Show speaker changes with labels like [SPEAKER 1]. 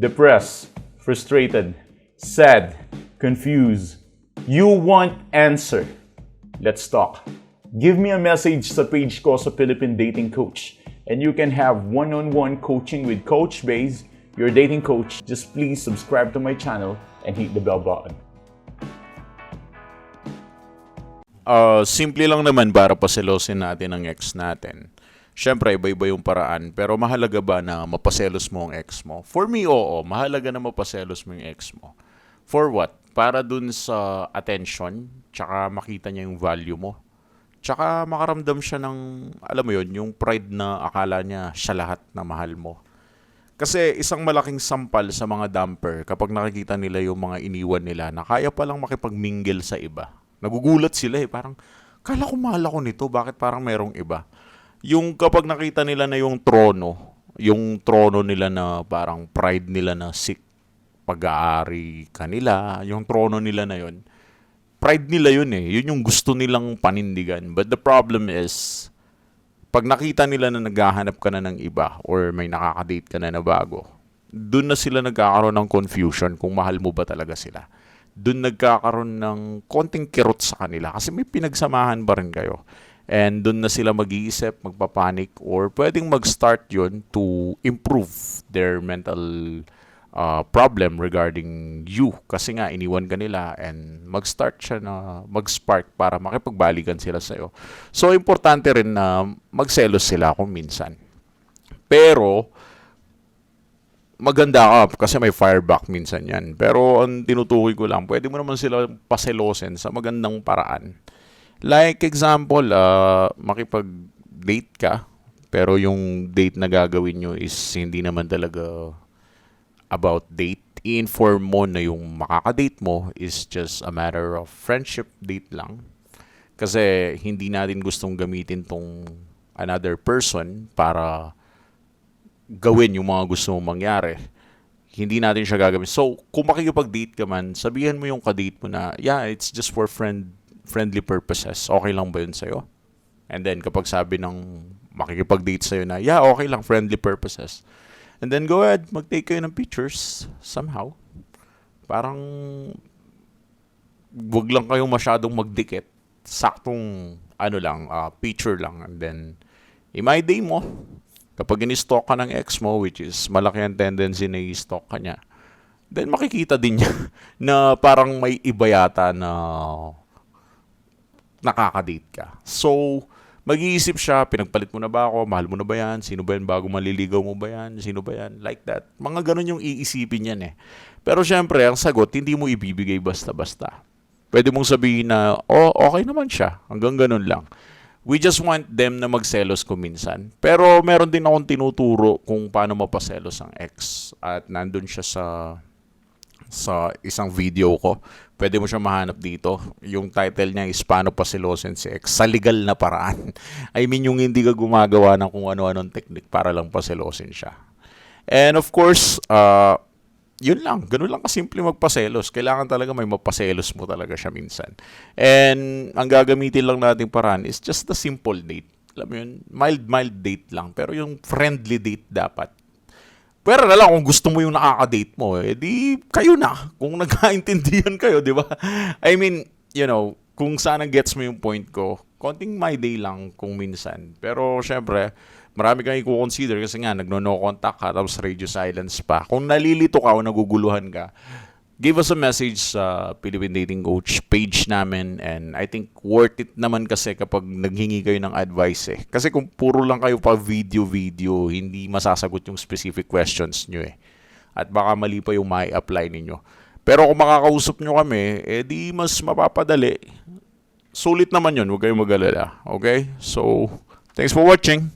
[SPEAKER 1] depressed, frustrated, sad, confused. You want answer. Let's talk. Give me a message sa page ko sa Philippine Dating Coach and you can have one-on-one coaching with Coach Baze, your dating coach. Just please subscribe to my channel and hit the bell button.
[SPEAKER 2] Simple lang naman para paselosin natin ang ex natin. Siyempre, iba-iba yung paraan. Pero mahalaga ba na mapaselos mo ang ex mo? For me, oo. Mahalaga na mapaselos mo yung ex mo. For what? Para dun sa attention, tsaka makita niya yung value mo. Tsaka makaramdam siya ng, alam mo yun, yung pride na akala niya siya lahat na mahal mo. Kasi isang malaking sampal sa mga dumper kapag nakikita nila yung mga iniwan nila na kaya palang makipag-mingle sa iba. Nagugulat sila parang, kala ko mahal ako nito, bakit parang merong iba? Yung kapag nakita nila na yung trono nila na parang pride nila na pag-aari kanila, yung trono nila na yun, pride nila yun yun yung gusto nilang panindigan. But the problem is, pag nakita nila na naghahanap ka na ng iba or may nakakadate ka na bago, dun na sila nagkakaroon ng confusion kung mahal mo ba talaga sila. Dun nagkakaroon ng konting kirot sa kanila kasi may pinagsamahan ba rin kayo. And dun na sila mag-iisip, magpapanik, or pwedeng mag-start yun to improve their mental problem regarding you. Kasi nga, iniwan ka nila and mag-start siya na mag-spark para makipagbalikan sila sa'yo. So, importante rin na magselos sila kung minsan. Pero, maganda ka kasi may fireback minsan yan. Pero, ang tinutukoy ko lang, pwede mo naman sila paselosin sa magandang paraan. Like example, makipag-date ka, pero yung date na gagawin nyo is hindi naman talaga about date. I-inform mo na yung makakadate mo is just a matter of friendship date lang. Kasi hindi natin gustong gamitin tong another person para gawin yung mga gusto mong mangyari. Hindi natin siya gagawin. So, kung makikipag-date ka man, sabihan mo yung kadate mo na, yeah, it's just for friendly purposes. Okay lang ba yun sa'yo? And then, kapag sabi ng makikipag-date sa'yo na, yeah, okay lang, friendly purposes. And then, go ahead, mag-take kayo ng pictures somehow. Parang, wag lang kayong masyadong magdikit. Saktong, picture lang. And then, i-my day mo. Kapag in-stalk ka ng ex mo, which is malaki ang tendency na i-stalk ka niya, then makikita din niya na parang may iba yata na nakakadate ka. So, mag-iisip siya, pinagpalit mo na ba ako? Mahal mo na ba yan? Sino ba yan? Bago maliligaw mo ba yan? Sino ba yan? Like that. Mga ganun yung iisipin yan Pero syempre, ang sagot, hindi mo ibibigay basta-basta. Pwede mong sabihin na, okay naman siya. Hanggang ganun lang. We just want them na magselos kung minsan. Pero meron din akong tinuturo kung paano mapaselos ang ex. At nandun siya sa isang video ko. Pwede mo siya mahanap dito. Yung title niya is Paano Paselosin si Ex sa legal na paraan. I mean, yung hindi ka gumagawa ng kung ano-anong technique para lang paselosin siya. And of course, yun lang. Ganun lang kasimple magpaselos. Kailangan talaga may mapaselos mo talaga siya minsan. And ang gagamitin lang nating paraan is just the simple date. Alam mo yun, mild date lang. Pero yung friendly date dapat. Pero na lang, kung gusto mo yung nakaka-date mo, di kayo na. Kung nagkaintindihan kayo, di ba? I mean, kung sana gets mo yung point ko, konting my day lang kung minsan. Pero, syempre, marami kang i-consider kasi nga, nagno-no contact ka, tapos radio silence pa. Kung nalilito ka o naguguluhan ka, give us a message sa Philippine Dating Coach page namin, and I think worth it naman kasi kapag naghingi kayo ng advice Kasi kung puro lang kayo pa video, hindi masasagot yung specific questions nyo At baka mali pa yung mai-apply ninyo. Pero kung makakausap nyo kami, di mas mapapadali. Sulit naman yun, huwag kayong mag-alala. Okay? So, thanks for watching.